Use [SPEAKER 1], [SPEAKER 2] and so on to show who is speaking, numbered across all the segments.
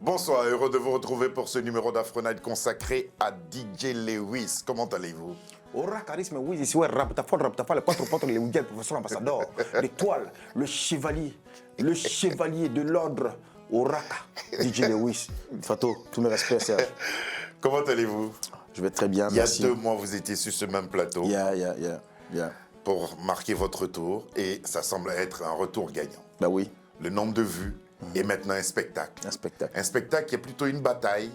[SPEAKER 1] Bonsoir, heureux de vous retrouver pour ce numéro d'Afro Night consacré à DJ Lewis. Comment allez-vous?
[SPEAKER 2] Aura charisme, oui, ici, ouais, raptafa, les quatre potes, les week-ends, le professeur ambassadeur, l'étoile, le chevalier de l'ordre, Oraka, DJ Lewis. Fato, tous mes respects, Serge.
[SPEAKER 1] Comment allez-vous?
[SPEAKER 2] Je vais très bien,
[SPEAKER 1] Il y a
[SPEAKER 2] merci.
[SPEAKER 1] 2 mois, vous étiez sur ce même plateau pour marquer votre retour et ça semble être un retour gagnant.
[SPEAKER 2] Bah oui.
[SPEAKER 1] Le nombre de vues est maintenant un spectacle.
[SPEAKER 2] Un spectacle.
[SPEAKER 1] Un spectacle qui est plutôt une bataille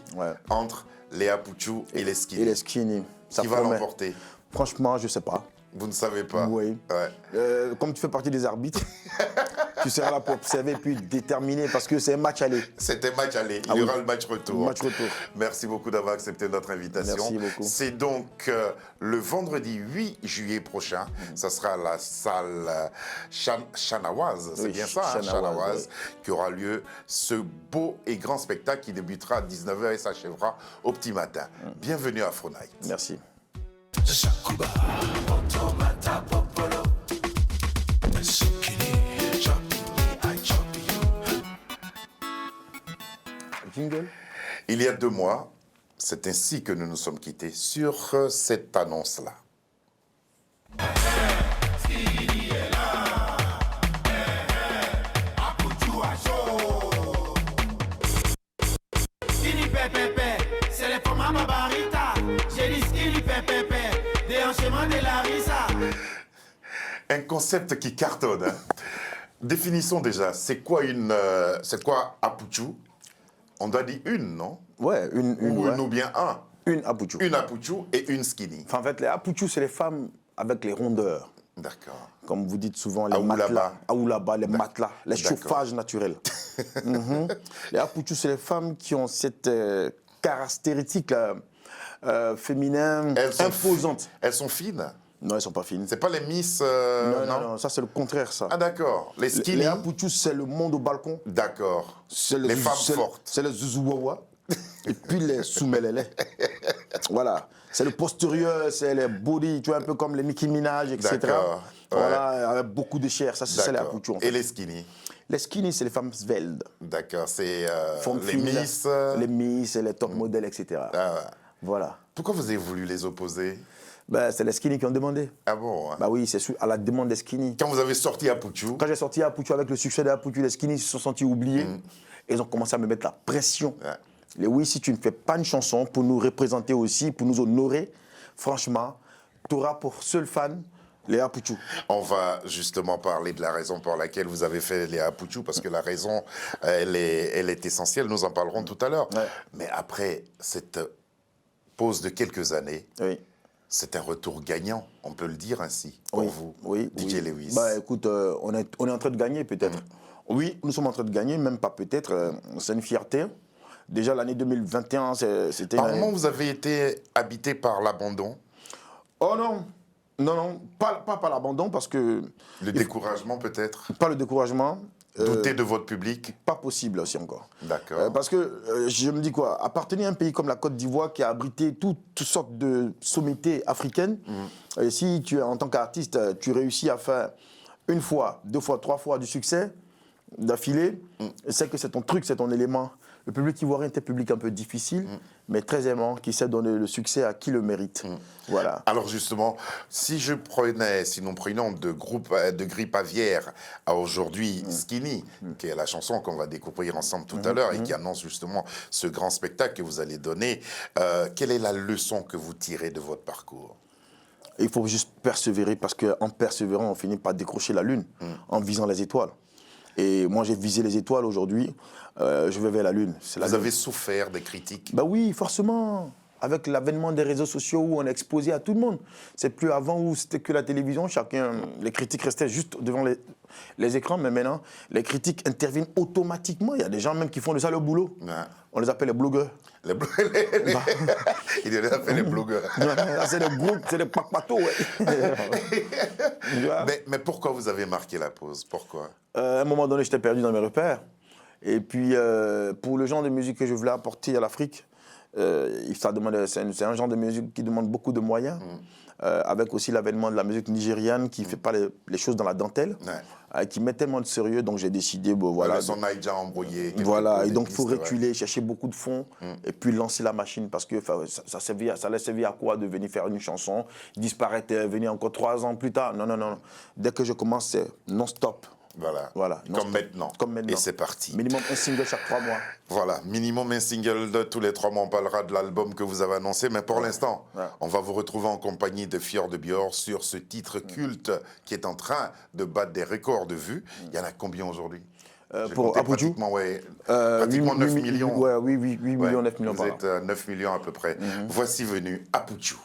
[SPEAKER 1] entre Léa Pouchou et les Skinny.
[SPEAKER 2] Et les Skinny.
[SPEAKER 1] Qui va l'emporter?
[SPEAKER 2] Franchement, je ne sais pas.
[SPEAKER 1] Vous ne savez pas?
[SPEAKER 2] Oui.
[SPEAKER 1] Ouais.
[SPEAKER 2] Comme tu fais partie des arbitres, tu seras là pour observer puis déterminer parce que c'est un match aller.
[SPEAKER 1] C'était match aller. Il y aura le match retour.
[SPEAKER 2] Match retour.
[SPEAKER 1] Merci beaucoup d'avoir accepté notre invitation.
[SPEAKER 2] Merci beaucoup.
[SPEAKER 1] C'est donc le vendredi 8 juillet prochain. Ça sera à la salle Chanawaz. C'est bien ça, Chanawaz, qui aura lieu ce beau et grand spectacle qui débutera à 19h et s'achèvera au petit matin. Bienvenue à Afro Night.
[SPEAKER 2] Merci. Jingle.
[SPEAKER 1] Il y a 2 mois, c'est ainsi que nous nous sommes quittés sur cette annonce-là.
[SPEAKER 3] C'est les formats Barita. J'ai dit Skilly Pépé, déhanchement de la risa.
[SPEAKER 1] Un concept qui cartonne. Hein. Définissons déjà, c'est quoi Apuchou? On doit dire une, non?
[SPEAKER 2] Ouais,
[SPEAKER 1] ou bien un.
[SPEAKER 2] Une Apuchou.
[SPEAKER 1] Une Apuchou et une Skinny.
[SPEAKER 2] Enfin, en fait, les Apuchou, c'est les femmes avec les rondeurs.
[SPEAKER 1] D'accord.
[SPEAKER 2] Comme vous dites souvent, les matelas. Aoulaba, les matelas, les chauffages naturels. Les Apuchou, c'est les femmes qui ont cette caractéristique féminin imposante.
[SPEAKER 1] Elles sont fines?
[SPEAKER 2] Non, elles ne sont pas fines.
[SPEAKER 1] C'est pas les Miss...
[SPEAKER 2] non, ça c'est le contraire, ça.
[SPEAKER 1] Ah d'accord. Les Skinny?
[SPEAKER 2] Les Apuchou, c'est le monde au balcon.
[SPEAKER 1] D'accord. Les femmes fortes.
[SPEAKER 2] C'est les Zouzouawa. Et puis les Soumelele. Voilà. C'est le postérieur, c'est les body, tu vois, un peu comme les Nicki Minaj, etc.
[SPEAKER 1] D'accord.
[SPEAKER 2] Voilà, avec beaucoup de chair. Ça, c'est les Apuchou. En fait.
[SPEAKER 1] Et les Skinny?
[SPEAKER 2] Les Skinny, c'est les femmes svelte.
[SPEAKER 1] D'accord, c'est les Miss...
[SPEAKER 2] Les Miss, les top modèles, etc. Voilà.
[SPEAKER 1] Pourquoi vous avez voulu les opposer?
[SPEAKER 2] C'est les Skinny qui ont demandé.
[SPEAKER 1] Ah bon? Hein?
[SPEAKER 2] Bah oui, c'est à la demande des Skinny.
[SPEAKER 1] Quand vous avez sorti Apuchou?
[SPEAKER 2] Quand j'ai sorti Apuchou avec le succès d'Apuchou, les Skinny se sont sentis oubliés. Et ils ont commencé à me mettre la pression. Et oui, si tu ne fais pas une chanson pour nous représenter aussi, pour nous honorer, franchement, tu auras pour seul fan les Apuchou.
[SPEAKER 1] On va justement parler de la raison pour laquelle vous avez fait les Apuchou, parce que la raison, elle est essentielle, nous en parlerons tout à l'heure.
[SPEAKER 2] Ouais.
[SPEAKER 1] Mais après cette pause de quelques années, c'est un retour gagnant, on peut le dire ainsi, pour vous, DJ Lewis.
[SPEAKER 2] Bah écoute, on est en train de gagner peut-être. Oui, nous sommes en train de gagner, même pas peut-être, c'est une fierté. Déjà l'année 2021, c'était...
[SPEAKER 1] Par moment, vous avez été habité par l'abandon?
[SPEAKER 2] Oh non, non, pas par l'abandon parce que...
[SPEAKER 1] Le découragement peut-être?
[SPEAKER 2] Pas le découragement.
[SPEAKER 1] Douter de votre public?
[SPEAKER 2] Pas possible aussi encore.
[SPEAKER 1] D'accord.
[SPEAKER 2] Parce que je me dis quoi, appartenir à un pays comme la Côte d'Ivoire qui a abrité toutes sortes de sommités africaines, et si tu en tant qu'artiste, tu réussis à faire 1 fois, 2 fois, 3 fois du succès d'affilée, c'est que c'est ton truc, c'est ton élément. Le public ivoirien est un public un peu difficile, mais très aimant, qui sait donner le succès à qui le mérite. Voilà.
[SPEAKER 1] Alors justement, si nous prenions de Grippe Aviaire à aujourd'hui Skinny, qui est la chanson qu'on va découvrir ensemble tout à l'heure et qui annonce justement ce grand spectacle que vous allez donner, quelle est la leçon que vous tirez de votre parcours?
[SPEAKER 2] Il faut juste persévérer parce qu'en persévérant, on finit par décrocher la lune en visant les étoiles. Et moi, j'ai visé les étoiles aujourd'hui. Je vais vers la lune.
[SPEAKER 1] Vous avez souffert des critiques?
[SPEAKER 2] Bah oui, forcément. Avec l'avènement des réseaux sociaux où on est exposé à tout le monde. C'est plus avant où c'était que la télévision. Les critiques restaient juste devant les écrans. Mais maintenant, les critiques interviennent automatiquement. Il y a des gens même qui font de ça le boulot. On les appelle les blogueurs.
[SPEAKER 1] Il les appelle les blogueurs.
[SPEAKER 2] C'est des groupes, c'est des papatos.
[SPEAKER 1] Mais pourquoi vous avez marqué la pause? Pourquoi?
[SPEAKER 2] À un moment donné, j'étais perdu dans mes repères. Et puis, pour le genre de musique que je voulais apporter à l'Afrique, C'est un genre de musique qui demande beaucoup de moyens. Avec aussi l'avènement de la musique nigériane qui ne fait pas les choses dans la dentelle, qui met tellement de sérieux, donc j'ai décidé,
[SPEAKER 1] voilà. Le son a déjà embrouillé.
[SPEAKER 2] Voilà, et donc il faut reculer, chercher beaucoup de fonds, et puis lancer la machine, parce que ça allait servir à quoi de venir faire une chanson, disparaître, venir encore 3 ans plus tard. Non, non, non. Dès que je commence, c'est non-stop.
[SPEAKER 1] Voilà. Comme maintenant. Et c'est parti.
[SPEAKER 2] Minimum un single chaque 3 mois.
[SPEAKER 1] Voilà, minimum un single de tous les 3 mois. On parlera de l'album que vous avez annoncé. Mais pour l'instant, on va vous retrouver en compagnie de Fjord de Björk sur ce titre culte qui est en train de battre des records de vues. Il y en a combien aujourd'hui?
[SPEAKER 2] Pour Apuju,
[SPEAKER 1] pratiquement 9 millions.
[SPEAKER 2] Oui, 8 millions, 9 millions.
[SPEAKER 1] Vous êtes 9 millions à peu près. Voici venu Apuju.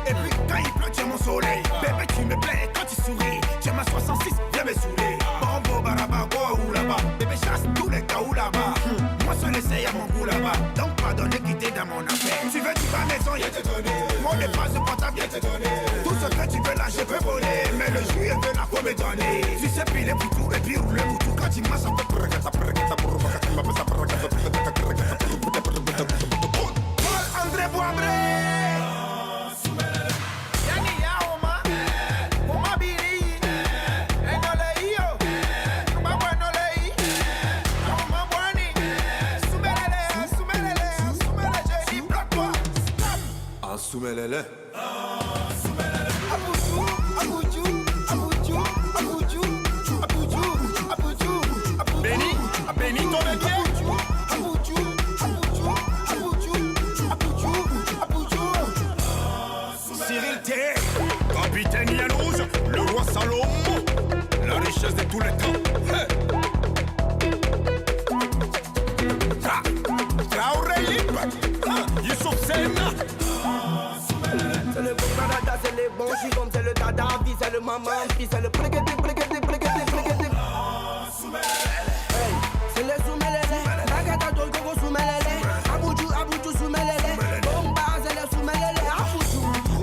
[SPEAKER 3] Et puis quand il pleut, tu es mon soleil. Bébé, tu me plais quand tu souris. Tu es ma 66, viens me saouler. Bombo, baraba, quoi ou là-bas. Bébé, chasse tous les cas ou là-bas. Moi seul essaye à mon goût là-bas. Donc pardonne de quitter dans mon affaire. Tu veux du bas maison, y'a te donné. Mon dépasse portable, y'a te donné. Tout ce que tu veux là, je peux voler. Mais le juillet de la faut me donner. Tu sais piler pour tout et puis roule pour tout. Quand tu m'as ça peut André Boabré. Soumelele. Béni ton Cyril T, capitaine Yann Rouge, le roi Salomon, la richesse de tous les temps. Traoré Libre, Youssouf Sena.
[SPEAKER 4] C'est le bon Canada, c'est les bons chigons, c'est le dada, c'est le maman, c'est le brigade. C'est le soumelele, Nagata Dolgogo soumelele, Abuju soumelele, Bomba c'est le soumelele,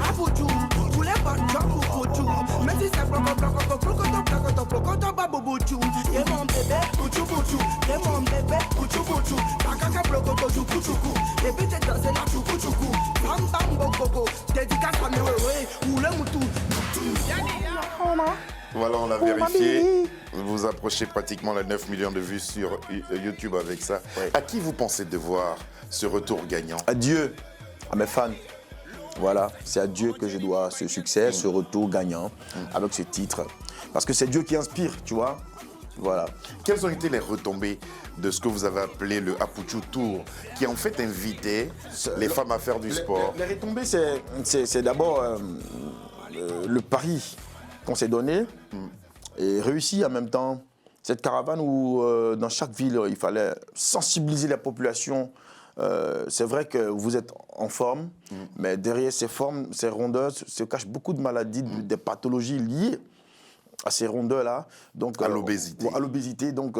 [SPEAKER 4] Abuju, tous les bâtons pour Abuju, mais si c'est Prokoto, Babubuchu, t'es mon bébé, Buchu, t'es mon bébé, Buchu, Takaka Prokoto, Chukuchuku, et puis t'es dansé la Chukuchuku, Bam Bokoko, dédicace à mes wewe, ou le moutou.
[SPEAKER 1] Voilà, on l'a vérifié. Vous approchez pratiquement les 9 millions de vues sur YouTube avec ça. À qui vous pensez devoir ce retour gagnant?
[SPEAKER 2] À Dieu, à mes fans. Voilà, c'est à Dieu que je dois ce succès, ce retour gagnant avec ce titre. Parce que c'est Dieu qui inspire, tu vois. Voilà.
[SPEAKER 1] Quelles ont été les retombées de ce que vous avez appelé le Apuju Tour, qui en fait invitait les femmes à faire du sport?
[SPEAKER 2] Les retombées, c'est d'abord le pari qu'on s'est donné et réussi en même temps. Cette caravane où dans chaque ville, il fallait sensibiliser la population. C'est vrai que vous êtes en forme, mais derrière ces formes, ces rondeurs, se cachent beaucoup de maladies, des pathologies liées à ces rondeurs-là. Donc,
[SPEAKER 1] à l'obésité.
[SPEAKER 2] À l'obésité, donc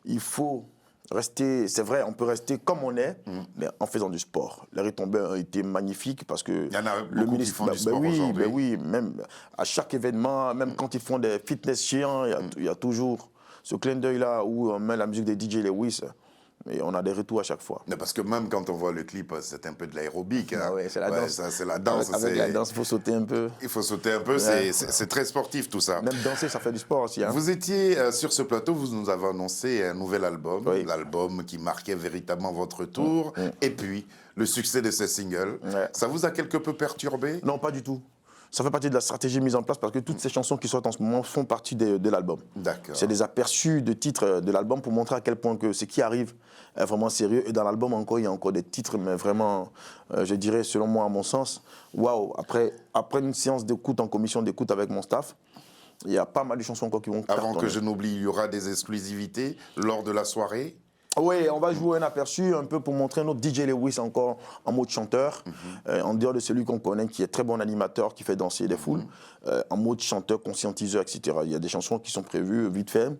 [SPEAKER 2] il faut rester, c'est vrai, on peut rester comme on est, mais en faisant du sport. Les retombées ont été magnifiques parce que...
[SPEAKER 1] Il y en a beaucoup qui font du sport aujourd'hui.
[SPEAKER 2] Oui, même à chaque événement, même quand ils font des fitness géants, il y a toujours ce clin d'œil-là où on met la musique de DJ Lewis. Et on a des retours à chaque fois.
[SPEAKER 1] Mais parce que même quand on voit le clip, c'est un peu de l'aérobic. Hein.
[SPEAKER 2] Ah ouais, c'est la danse.
[SPEAKER 1] C'est la danse.
[SPEAKER 2] Avec la danse, il faut sauter un peu.
[SPEAKER 1] Il faut sauter un peu, c'est très sportif tout ça.
[SPEAKER 2] Même danser, ça fait du sport aussi. Hein.
[SPEAKER 1] Vous étiez sur ce plateau, vous nous avez annoncé un nouvel album, l'album qui marquait véritablement votre retour, et puis le succès de ce single. Ça vous a quelque peu perturbé?
[SPEAKER 2] Non, pas du tout. Ça fait partie de la stratégie mise en place parce que toutes ces chansons qui sortent en ce moment font partie de l'album.
[SPEAKER 1] D'accord.
[SPEAKER 2] C'est des aperçus de titres de l'album pour montrer à quel point que ce qui arrive est vraiment sérieux. Et dans l'album, il y a encore des titres, mais vraiment, je dirais, selon moi, à mon sens, waouh. Après une séance d'écoute, en commission d'écoute avec mon staff, il y a pas mal de chansons encore qui vont
[SPEAKER 1] Avant que je n'oublie, il y aura des exclusivités lors de la soirée?
[SPEAKER 2] Oui, on va jouer un aperçu un peu pour montrer notre DJ Lewis encore en mode chanteur, en dehors de celui qu'on connaît qui est très bon animateur, qui fait danser des foules, en mode chanteur, conscientiseur, etc. Il y a des chansons qui sont prévues vite fait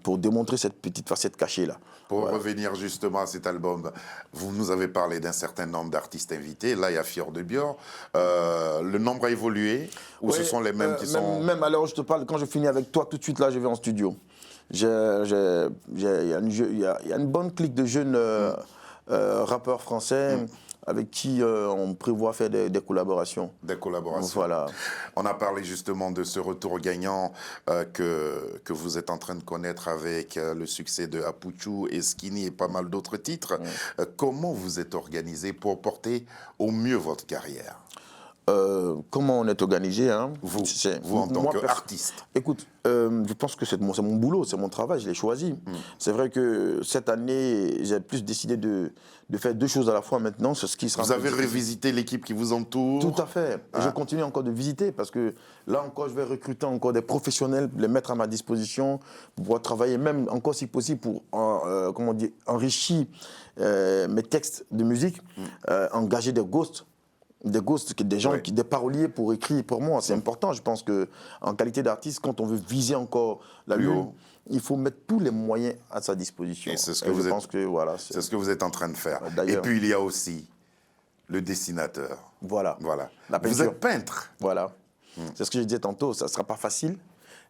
[SPEAKER 2] pour démontrer cette petite facette cachée là.
[SPEAKER 1] Pour revenir justement à cet album, vous nous avez parlé d'un certain nombre d'artistes invités. Là, il y a Fjord de Bior. Le nombre a évolué ou ce sont les mêmes qui sont...
[SPEAKER 2] Même alors, je te parle, quand je finis avec toi, tout de suite là, je vais en studio. Il y a une bonne clique de jeunes rappeurs français avec qui on prévoit faire des collaborations.
[SPEAKER 1] Des collaborations.
[SPEAKER 2] Voilà.
[SPEAKER 1] On a parlé justement de ce retour gagnant que vous êtes en train de connaître avec le succès de Apuchu et Skinny et pas mal d'autres titres. Comment vous êtes organisé pour porter au mieux votre carrière?
[SPEAKER 2] Comment on est organisé, hein?
[SPEAKER 1] Vous en tant qu'artiste.
[SPEAKER 2] Écoute, je pense que c'est mon boulot, c'est mon travail, je l'ai choisi. C'est vrai que cette année, j'ai plus décidé de faire deux choses à la fois maintenant. C'est ce qui sera.
[SPEAKER 1] Vous avez revisité l'équipe qui vous entoure?
[SPEAKER 2] Tout à fait. Et je continue encore de visiter parce que là encore, je vais recruter encore des professionnels, les mettre à ma disposition pour pouvoir travailler, même encore si possible pour enrichir mes textes de musique, engager des ghosts. Des gens, des paroliers pour écrire pour moi. C'est important. Je pense qu'en qualité d'artiste, quand on veut viser encore la lune, il faut mettre tous les moyens à sa disposition.
[SPEAKER 1] Et c'est ce que vous êtes en train de faire. Et puis il y a aussi le dessinateur.
[SPEAKER 2] Voilà.
[SPEAKER 1] Vous êtes peintre.
[SPEAKER 2] Voilà. C'est ce que je disais tantôt. Ça ne sera pas facile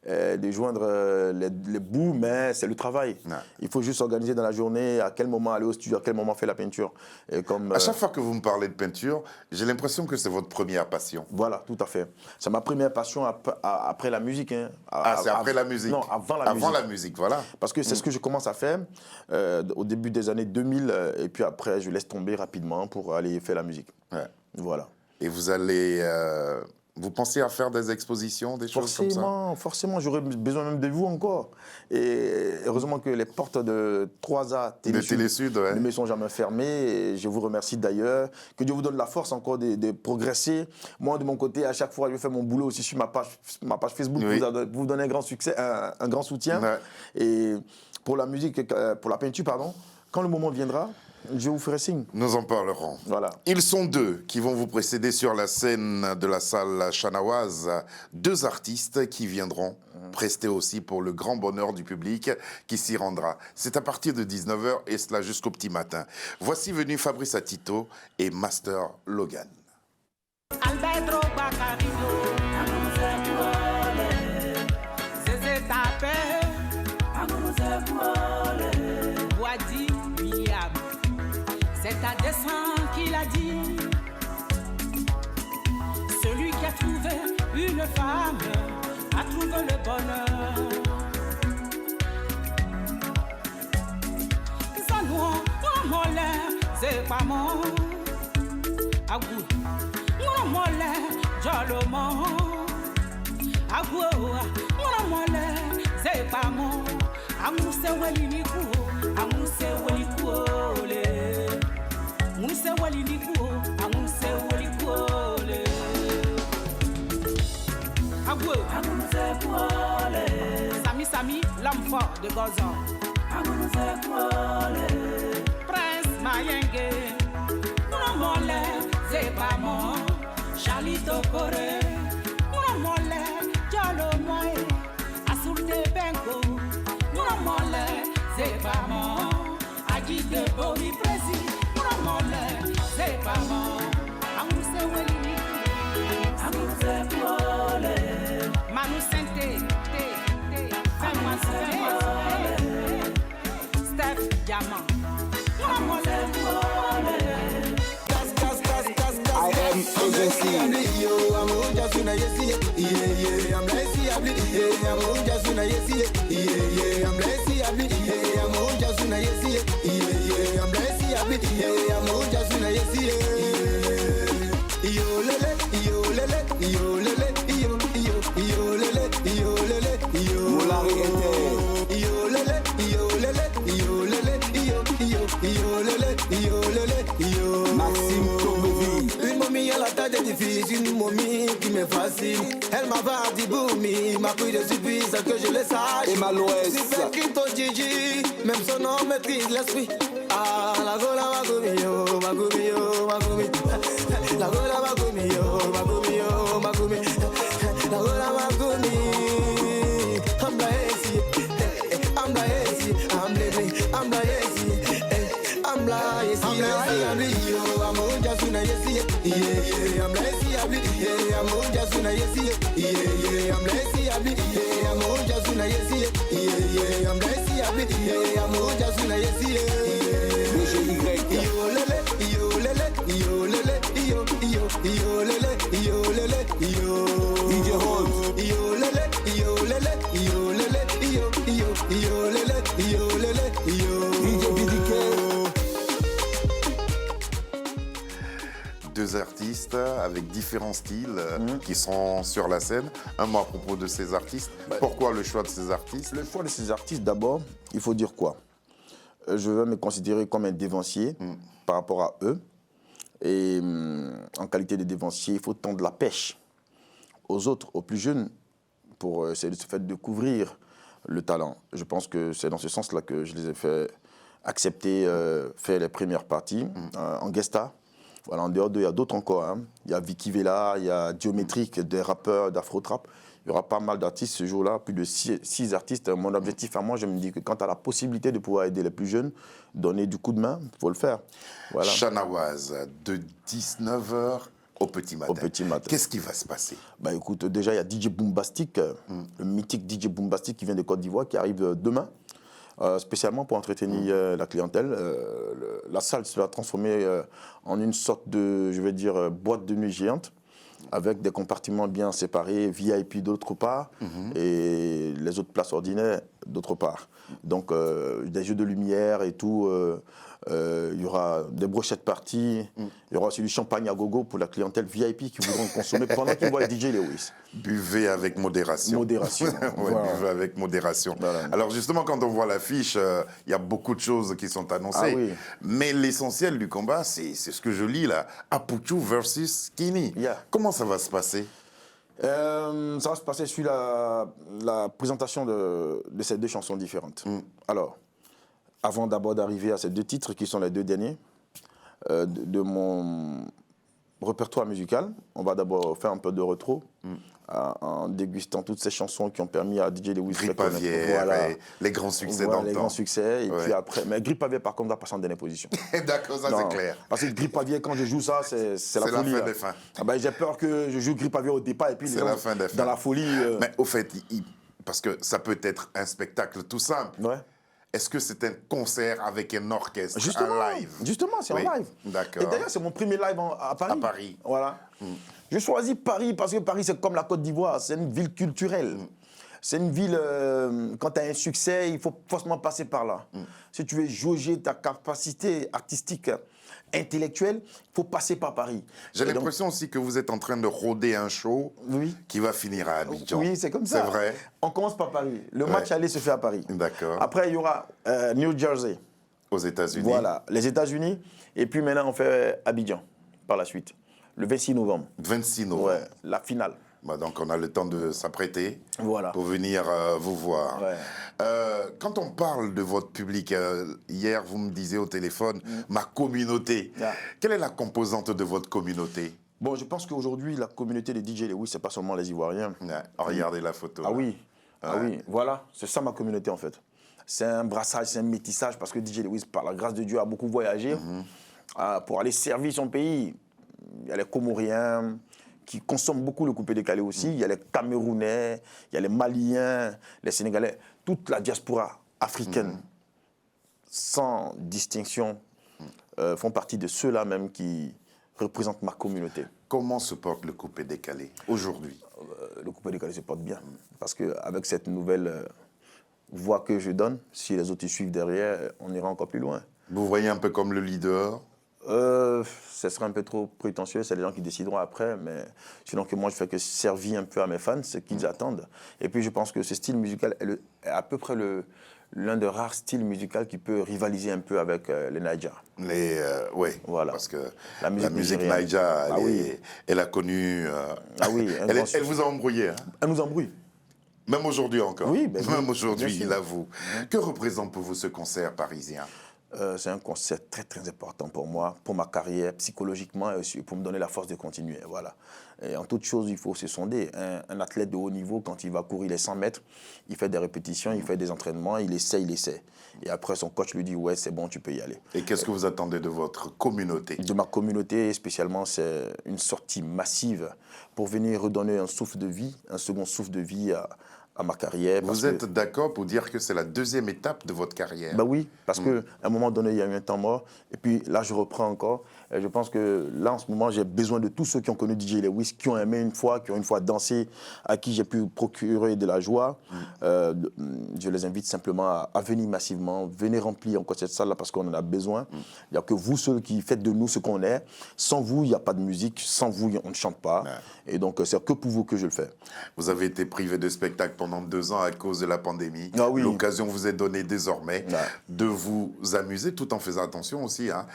[SPEAKER 2] de joindre les bouts, mais c'est le travail. Il faut juste s'organiser dans la journée, à quel moment aller au studio, à quel moment faire la peinture. Et
[SPEAKER 1] à chaque fois que vous me parlez de peinture, j'ai l'impression que c'est votre première passion.
[SPEAKER 2] Voilà, tout à fait. C'est ma première passion après la musique. Hein.
[SPEAKER 1] C'est après la musique?
[SPEAKER 2] Non, avant la musique.
[SPEAKER 1] Avant la musique, voilà.
[SPEAKER 2] Parce que c'est ce que je commence à faire au début des années 2000, et puis après, je laisse tomber rapidement pour aller faire la musique. Voilà.
[SPEAKER 1] Et vous allez... Vous pensez à faire des expositions, des choses comme ça?
[SPEAKER 2] Forcément, j'aurais besoin même de vous encore. Et heureusement que les portes de 3A Télésud ne me sont jamais fermées. Et je vous remercie d'ailleurs. Que Dieu vous donne la force encore de progresser. Moi, de mon côté, à chaque fois, je fais mon boulot aussi sur ma page Facebook pour vous donner un grand succès, un grand soutien. Et pour la musique, pour la peinture, pardon, quand le moment viendra, je vous ferai signe.
[SPEAKER 1] Nous en parlerons.
[SPEAKER 2] Voilà.
[SPEAKER 1] Ils sont deux qui vont vous précéder sur la scène de la salle Chanawaz. Deux artistes qui viendront prester aussi pour le grand bonheur du public qui s'y rendra. C'est à partir de 19h et cela jusqu'au petit matin. Voici venu Fabrice Atito et Master Logan.
[SPEAKER 4] Alberto Bacarino, c'est à dessein qu'il a dit. Celui qui a trouvé une femme a trouvé le bonheur. Zanouan, on mollet, c'est pas mon. Agou, on mollet, jolomon. Agou, on mollet, c'est pas mon. Amou se welinikou, amou se welinikou. Amuse walinikou, amuse walikouole. Agou, amuse kouole. Sami, l'homme fort de Gozan. Amuse kouole. Prince Mayenge, Mouramole, Zebamo, Charlie Tokore, Mouramole, Diallo Moe, Asourde Benko, Mouramole, Zebamo, Agi de Bori Presi. C'est pas bon. Amuse Welini, Amuse Kouole. Manu Sente, fais-moi Steph Diamant, Amuse Kouole.
[SPEAKER 5] I am agency. Yo, I'm just gonna yeah, I'm lazy, I'm just gonna yeah, I'm lazy, I'm just gonna yeah, I'm lazy. I'm just gonna yo lele, yo lele, yo lele, yo lele, yo lele, yo lele, yo lele, yo Maxime Kobevi. Une momie à la tête. a des difficiles, une momie qui me fascine. Elle m'a dit boumi, m'a pris de surprise que je le sache. Et Malouès. Si fait Crypto Gigi, même son nom maîtrise l'esprit. Ah, la gola magumio, magumio, magumi. La gola magumio, magumio, magumi. La gola magumi. I'm the AC, I'm the AC, I'm living, I'm the AC, I'm the AC, I'm the AC, I'm just una AC, yeah, I'm the AC, I'm just una AC, yeah, I'm the AC, I'm just una AC, yeah, I'm the AC, I'm just una AC, yo lele, yo lele, yo lele, yo yo yo lele, yo lele, yo DJ Rose, yo lele, yo lele, yo lele, yo yo yo lele, yo lele, yo DJ BDK.
[SPEAKER 1] Deux artistes avec différents styles qui sont sur la scène. Un mot à propos de ces artistes. Pourquoi le choix de ces artistes?
[SPEAKER 2] Le choix de ces artistes, d'abord, il faut dire quoi? Je vais me considérer comme un dévancier par rapport à eux. Et en qualité de dévancier, il faut tendre la pêche aux autres, aux plus jeunes, pour essayer de se faire découvrir le talent. Je pense que c'est dans ce sens-là que je les ai fait accepter, faire les premières parties en guest star. Voilà, en dehors d'eux, il y a d'autres encore. Hein. Il y a Vicky Vela, il y a Diométrique, des rappeurs d'Afro-Trap. Il y aura pas mal d'artistes ce jour-là, plus de 6 artistes. Mon objectif à moi, je me dis que quand tu as la possibilité de pouvoir aider les plus jeunes, donner du coup de main, il faut le faire. Voilà.
[SPEAKER 1] Chanawaz, de 19h au petit matin.
[SPEAKER 2] Au petit matin.
[SPEAKER 1] Qu'est-ce qui va se passer?
[SPEAKER 2] Bah écoute, déjà, il y a DJ Boombastic, le mythique DJ Boombastic qui vient de Côte d'Ivoire, qui arrive demain. Spécialement pour entretenir la clientèle. La salle se va transformer en une sorte de, je vais dire, boîte de nuit géante, avec des compartiments bien séparés, VIP d'autre part, et les autres places ordinaires d'autre part. Donc des jeux de lumière et tout, il y aura des brochettes parties, il y aura aussi du champagne à gogo pour la clientèle VIP qui voudront consommer pendant qu'ils voient DJ Lewis.
[SPEAKER 1] Buvez avec modération.
[SPEAKER 2] Modération.
[SPEAKER 1] Ouais,
[SPEAKER 2] Voilà.
[SPEAKER 1] buvez avec modération.
[SPEAKER 2] Voilà.
[SPEAKER 1] Alors justement, quand on voit l'affiche, il y a beaucoup de choses qui sont annoncées.
[SPEAKER 2] Ah oui.
[SPEAKER 1] Mais l'essentiel du combat, c'est ce que je lis là. Apuchu versus Skinny.
[SPEAKER 2] Yeah.
[SPEAKER 1] Comment ça va se passer?
[SPEAKER 2] Ça va se passer sur la présentation de ces deux chansons différentes. Alors, avant d'abord d'arriver à ces deux titres qui sont les deux derniers de mon répertoire musical, on va d'abord faire un peu de rétro en dégustant toutes ces chansons qui ont permis à DJ Lewis
[SPEAKER 1] Grippe Aviaire,
[SPEAKER 2] voilà.
[SPEAKER 1] et les grands succès
[SPEAKER 2] Voilà,
[SPEAKER 1] dans le
[SPEAKER 2] les
[SPEAKER 1] temps.
[SPEAKER 2] grands succès. Et
[SPEAKER 1] Ouais.
[SPEAKER 2] puis après, mais Grippe Aviaire, par contre, va passer en dernière position.
[SPEAKER 1] D'accord, ça
[SPEAKER 2] Non,
[SPEAKER 1] c'est clair.
[SPEAKER 2] Parce que Grippe Aviaire, quand je joue ça, c'est la
[SPEAKER 1] C'est la
[SPEAKER 2] folie.
[SPEAKER 1] fin
[SPEAKER 2] là.
[SPEAKER 1] des fins.
[SPEAKER 2] Ah ben, j'ai peur que je joue Grippe Aviaire au départ et puis
[SPEAKER 1] C'est
[SPEAKER 2] les gens,
[SPEAKER 1] la fin des fins.
[SPEAKER 2] dans la folie.
[SPEAKER 1] Mais au fait, parce que ça peut être un spectacle tout simple.
[SPEAKER 2] Ouais.
[SPEAKER 1] Est-ce que c'est un concert avec un orchestre,
[SPEAKER 2] Justement,
[SPEAKER 1] un live?
[SPEAKER 2] Justement, c'est
[SPEAKER 1] Oui,
[SPEAKER 2] en live.
[SPEAKER 1] d'accord.
[SPEAKER 2] Et d'ailleurs, c'est mon premier live à Paris.
[SPEAKER 1] À Paris.
[SPEAKER 2] Voilà. Je choisis Paris parce que Paris, c'est comme la Côte d'Ivoire, c'est une ville culturelle. C'est une ville, quand tu as un succès, il faut forcément passer par là. Si tu veux jauger ta capacité artistique, intellectuelle, il faut passer par Paris.
[SPEAKER 1] J'ai
[SPEAKER 2] Et donc,
[SPEAKER 1] l'impression aussi que vous êtes en train de rôder un show
[SPEAKER 2] Oui.
[SPEAKER 1] qui va finir à Abidjan.
[SPEAKER 2] Oui, c'est comme ça.
[SPEAKER 1] C'est vrai.
[SPEAKER 2] On commence par Paris. Le match aller se fait à Paris.
[SPEAKER 1] D'accord.
[SPEAKER 2] Après, il y aura New Jersey.
[SPEAKER 1] Aux États-Unis.
[SPEAKER 2] Voilà, les États-Unis. Et puis maintenant, on fait Abidjan par la suite. Le 26 novembre.
[SPEAKER 1] 26 novembre.
[SPEAKER 2] Ouais, la finale.
[SPEAKER 1] Bah, donc on a le temps de s'apprêter
[SPEAKER 2] Voilà.
[SPEAKER 1] pour venir vous voir.
[SPEAKER 2] Ouais.
[SPEAKER 1] Quand on parle de votre public, hier vous me disiez au téléphone, ma communauté.
[SPEAKER 2] Yeah.
[SPEAKER 1] Quelle est la composante de votre communauté?
[SPEAKER 2] Bon, je pense qu'aujourd'hui, la communauté des DJ Lewis, c'est pas seulement les Ivoiriens.
[SPEAKER 1] Ouais, regardez la photo.
[SPEAKER 2] Ah
[SPEAKER 1] là.
[SPEAKER 2] oui, ah
[SPEAKER 1] Ouais.
[SPEAKER 2] oui, voilà, c'est ça ma communauté en fait. C'est un brassage, c'est un métissage parce que DJ Lewis, par la grâce de Dieu, a beaucoup voyagé pour aller servir son pays. Il y a les Comoriens qui consomment beaucoup le coupé décalé aussi. Il y a les Camerounais, il y a les Maliens, les Sénégalais, toute la diaspora africaine, sans distinction, font partie de ceux-là même qui représentent ma communauté.
[SPEAKER 1] Comment se porte le coupé décalé aujourd'hui?
[SPEAKER 2] Le coupé décalé se porte bien. Parce qu'avec cette nouvelle voie que je donne, si les autres y suivent derrière, on ira encore plus loin.
[SPEAKER 1] Vous voyez un peu comme le leader?
[SPEAKER 2] Ce serait un peu trop prétentieux, c'est les gens qui décideront après, mais sinon que moi je fais que servir un peu à mes fans, ce qu'ils attendent. Et puis je pense que ce style musical est à peu près le l'un des rares styles musicaux qui peut rivaliser un peu avec les Naija.
[SPEAKER 1] Oui,
[SPEAKER 2] voilà.
[SPEAKER 1] Parce que
[SPEAKER 2] la musique
[SPEAKER 1] Naija, elle a connu... elle vous a embrouillé. Hein?
[SPEAKER 2] Elle nous embrouille.
[SPEAKER 1] Même aujourd'hui encore.
[SPEAKER 2] Oui,
[SPEAKER 1] même aujourd'hui, il avoue. Que représente pour vous ce concert parisien?
[SPEAKER 2] C'est un concert très très important pour moi, pour ma carrière, psychologiquement et aussi pour me donner la force de continuer. Voilà. Et en toute chose, il faut se sonder. Un athlète de haut niveau, quand il va courir les 100 mètres, il fait des répétitions, il fait des entraînements, il essaie. Et après, son coach lui dit « ouais, c'est bon, tu peux y aller ».
[SPEAKER 1] Et qu'est-ce que vous attendez de votre communauté?
[SPEAKER 2] De ma communauté, spécialement, c'est une sortie massive pour venir redonner un souffle de vie, un second souffle de vie à ma carrière.
[SPEAKER 1] Vous êtes d'accord pour dire que c'est la deuxième étape de votre carrière?
[SPEAKER 2] Ben oui, parce qu'à un moment donné, il y a eu un temps mort. Et puis là, je reprends encore. Et je pense que là, en ce moment, j'ai besoin de tous ceux qui ont connu DJ Lewis, qui ont aimé une fois, qui ont une fois dansé, à qui j'ai pu procurer de la joie. Je les invite simplement à venir massivement, venez remplir encore cette salle-là parce qu'on en a besoin. Il n'y a que vous, ceux qui faites de nous ce qu'on est. Sans vous, il n'y a pas de musique. Sans vous, on ne chante pas. Et donc, c'est que pour vous que je le fais.
[SPEAKER 1] Vous avez été privé de spectacle pendant 2 ans à cause de la pandémie.
[SPEAKER 2] Ah oui.
[SPEAKER 1] L'occasion vous est donnée désormais de vous amuser tout en faisant attention aussi. Hein.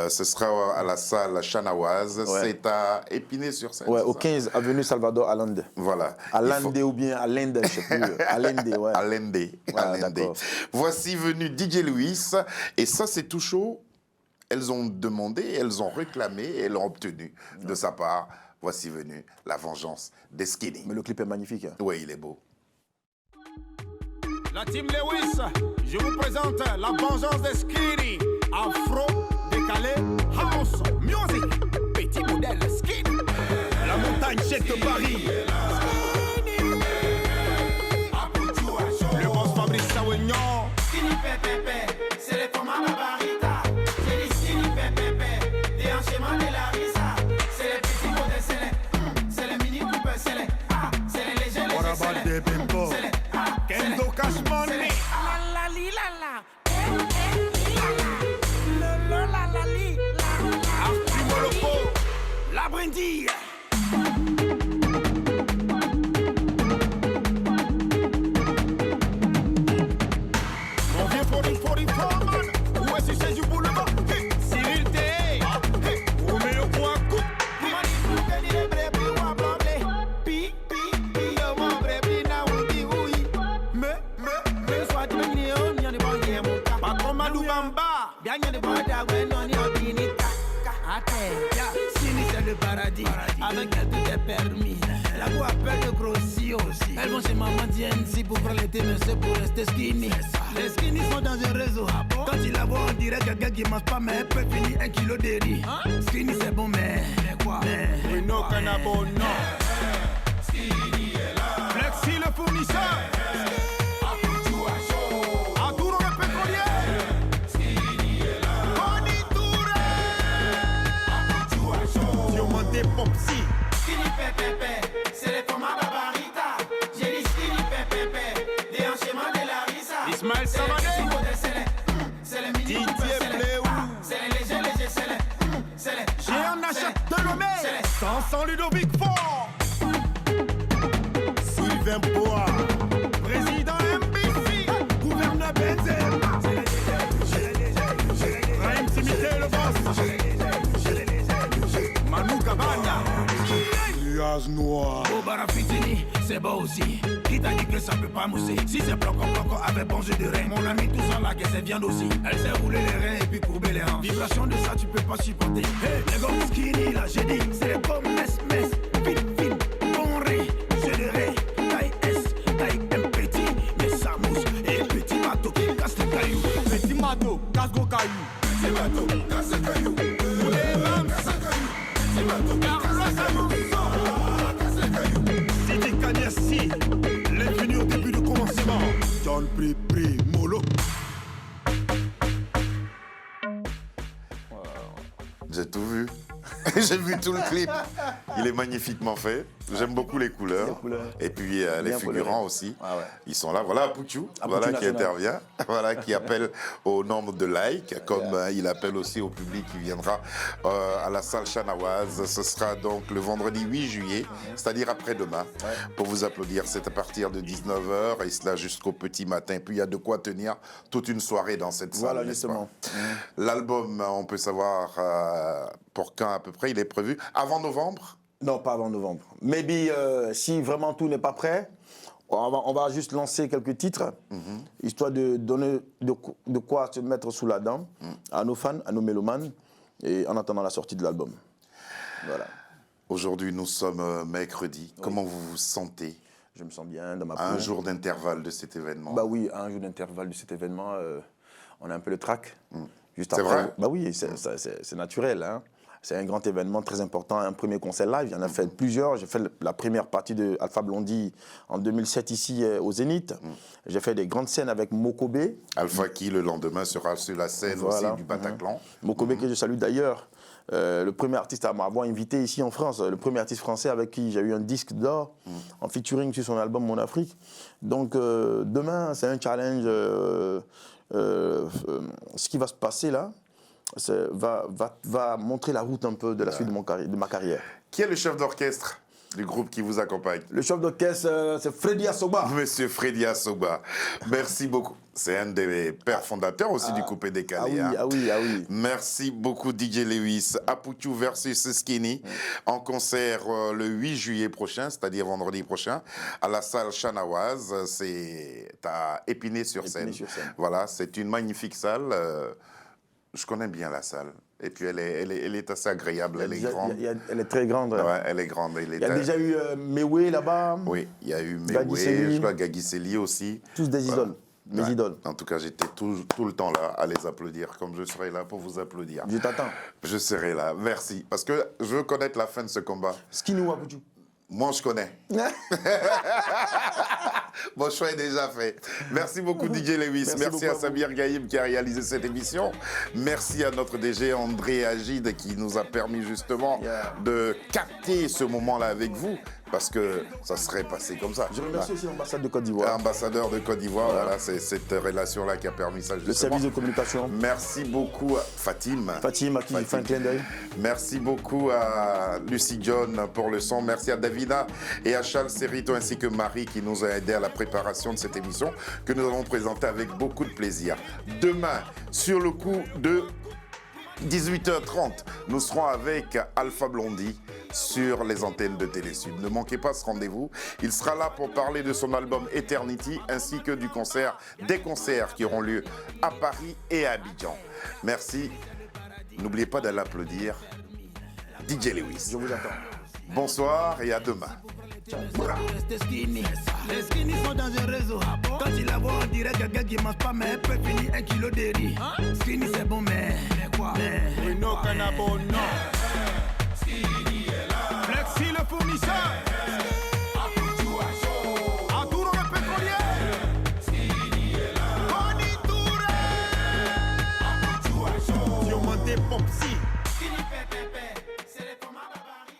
[SPEAKER 1] Ce sera à la salle Chanaoise. C'est à Épinay-sur-Seine.
[SPEAKER 2] Ouais, au 15 avenue Salvador Allende.
[SPEAKER 1] Voilà.
[SPEAKER 2] Allende ou bien Allende, je ne sais plus. Allende, ouais.
[SPEAKER 1] Allende. Voici venu DJ Lewis. Et ça, c'est tout chaud. Elles ont demandé, elles ont réclamé, et elles ont obtenu de sa part. Voici venu la vengeance des Skinny.
[SPEAKER 2] Mais le clip est magnifique. Hein.
[SPEAKER 1] Oui, il est beau.
[SPEAKER 3] La team Lewis, je vous présente la vengeance des Skinny. Afro, décalé, house, music, petit modèle Skinny. La montagne jette Paris. Le boss Fabrice Sawignon.
[SPEAKER 6] Skinny pépépé, c'est les formats Barbarita. J'ai dit Skinny pépépé, des enchaînements de la risa. C'est les petits modèles, c'est les mini coupes, c'est les légers, c'est les
[SPEAKER 3] Bimbo. Kendo Cash Money.
[SPEAKER 6] la li la la li la.
[SPEAKER 3] Arti Molopo.
[SPEAKER 6] La brindille.
[SPEAKER 3] Mon vieux 44 man. Où est-ce que c'est du boulevard? Cyril T. Roméo Kouakou. Patron Malou Bamba.
[SPEAKER 6] Skinny c'est le paradis, avec elle tout est permis. La go appelle le grossio aussi. Elles vont chez maman DNC pour prendre l'été, mais c'est pour rester skinny. Les skinny sont dans un réseau. Quand il la voit, on dirait quelqu'un qui mange pas, mais elle peut finir 1 kilo de riz. Skinny c'est bon, mais quoi?
[SPEAKER 3] Bruno Canabo, non. Skinny est là. Flexi le fournisseur. Aduro le pétrolier. Skinny est là. Bonnie Touré. Diomandé Popsi.
[SPEAKER 6] Skinny pépépé, c'est les formats Barbarita. J'ai dit skinny pépépé, des enchaînements de la risa.
[SPEAKER 3] Ismaël
[SPEAKER 6] C'est les
[SPEAKER 3] Samadé.
[SPEAKER 6] petits modèles, c'est les mini coupes,
[SPEAKER 3] Didier Bléou.
[SPEAKER 6] c'est les légers, c'est les
[SPEAKER 3] Géant Nachette de Lomé. Sanson Ludovic Fort. Sylvain Boa. Président MBC. Gouverneur Benzema. Raïm Simité le boss. Manu Cabana. Nuage noir.
[SPEAKER 6] Au Barafitini, c'est beau aussi. Qui t'a dit que ça peut pas mousser? Si c'est bloquant avec bon jeu de rein. Mon ami tout ça là, que c'est viande aussi. Elle sait rouler les reins et puis courber les hanches. Vibration de ça, tu peux pas supporter. Hey, les gars skinny là, j'ai dit, c'est les pommes mes, fin, bon riz, jeu de rein, taille S, taille M petit, mais ça mousse. Et petit bateau qui casse les cailloux.
[SPEAKER 3] Petit Mato, casse gros caillou. Petit Mato, casse les cailloux. Les lames, casse les cailloux. Petit Mato, casse les cailloux. Sidi Kanyasi, les venus au début du commencement. John Pri, Molo.
[SPEAKER 1] J'ai tout vu. J'ai vu tout le clip. Il est magnifiquement fait. J'aime beaucoup les couleurs. Et puis les figurants aussi.
[SPEAKER 2] Ah ouais.
[SPEAKER 1] Ils sont là. Voilà Apuchu, voilà qui intervient, voilà qui appelle au nombre de likes, comme il appelle aussi au public qui viendra à la salle Chanawaz. Ce sera donc le vendredi 8 juillet, c'est-à-dire après-demain, pour vous applaudir. C'est à partir de 19h et cela jusqu'au petit matin. Puis il y a de quoi tenir toute une soirée dans cette salle.
[SPEAKER 2] Voilà, justement.
[SPEAKER 1] L'album, on peut savoir pour quand à peu près il est prévu. Avant novembre?
[SPEAKER 2] Non, pas avant novembre. Maybe si vraiment tout n'est pas prêt, on va juste lancer quelques titres, histoire de donner de quoi se mettre sous la dent à nos fans, à nos mélomanes, et en attendant la sortie de l'album. Voilà.
[SPEAKER 1] Aujourd'hui, nous sommes mercredi. Oui. Comment vous vous sentez?
[SPEAKER 2] Je me sens bien dans ma peau.
[SPEAKER 1] À un jour d'intervalle de cet événement?
[SPEAKER 2] Bah oui, à un jour d'intervalle de cet événement, on a un peu le trac.
[SPEAKER 1] Juste après. C'est vrai?
[SPEAKER 2] Bah oui, c'est naturel, hein. C'est un grand événement très important, un premier concert live. Il y en a fait plusieurs. J'ai fait la première partie de Alpha Blondy en 2007 ici au Zénith. J'ai fait des grandes scènes avec Mokobe.
[SPEAKER 1] Alpha qui, le lendemain, sera sur la scène aussi du Bataclan.
[SPEAKER 2] Mokobe que je salue d'ailleurs. Le premier artiste à m'avoir invité ici en France. Le premier artiste français avec qui j'ai eu un disque d'or en featuring sur son album Mon Afrique. Donc demain, c'est un challenge. Ce qui va se passer là, va montrer la route un peu de la suite de ma carrière.
[SPEAKER 1] Qui est le chef d'orchestre du groupe qui vous accompagne?
[SPEAKER 2] Le chef d'orchestre, c'est Freddy Assoba.
[SPEAKER 1] Monsieur Freddy Assoba, merci beaucoup. C'est un des pères fondateurs aussi du Coupé Décalé.
[SPEAKER 2] Ah oui.
[SPEAKER 1] Merci beaucoup DJ Lewis. Apuchu versus Skinny en concert le 8 juillet prochain, c'est-à-dire vendredi prochain, à la salle Chanawaz. C'est à Épinay-sur-Seine. Voilà, c'est une magnifique salle. Je connais bien la salle. Et puis, elle est assez agréable, elle est grande.
[SPEAKER 2] Elle est très grande.
[SPEAKER 1] Ouais, elle est grande.
[SPEAKER 2] Il y a déjà eu Mewe là-bas.
[SPEAKER 1] Oui, il y a eu Mewe, je crois Gagiseli aussi.
[SPEAKER 2] Tous des idoles. Mes idoles.
[SPEAKER 1] En tout cas, j'étais tout le temps là à les applaudir, comme je serai là pour vous applaudir.
[SPEAKER 2] Je t'attends.
[SPEAKER 1] Je serai là, merci. Parce que je veux connaître la fin de ce combat.
[SPEAKER 2] Skinny ou Apuchu?
[SPEAKER 1] Moi, je connais. Mon choix est déjà fait. Merci beaucoup DJ Lewis. Merci à Samir Gaïm qui a réalisé cette émission. Merci à notre DG André Agide qui nous a permis justement de capter ce moment-là avec vous. Parce que ça serait passé comme ça.
[SPEAKER 2] Je remercie aussi l'ambassade de Côte d'Ivoire.
[SPEAKER 1] Ambassadeur de Côte d'Ivoire, voilà, c'est cette relation-là qui a permis ça. Justement.
[SPEAKER 2] Le service de communication.
[SPEAKER 1] Merci beaucoup à Fatim.
[SPEAKER 2] Fatim à qui fait un clin d'œil.
[SPEAKER 1] Merci beaucoup à Lucie John pour le son. Merci à Davina et à Charles Serrito ainsi que Marie qui nous a aidés à la préparation de cette émission que nous avons présentée avec beaucoup de plaisir. Demain, sur le coup de 18h30, nous serons avec Alpha Blondy sur les antennes de Télésud. Ne manquez pas ce rendez-vous. Il sera là pour parler de son album Eternity ainsi que des concerts qui auront lieu à Paris et à Abidjan. Merci. N'oubliez pas d'aller applaudir DJ Lewis.
[SPEAKER 2] Je vous attends.
[SPEAKER 1] Bonsoir et à demain.
[SPEAKER 6] Les skinny sont dans un réseau. Quand il la voit, on dirait quelqu'un qui mange pas, mais elle peut finir 1 kilo de riz. Skinny c'est bon, mais quoi? Bruno Canabo, non.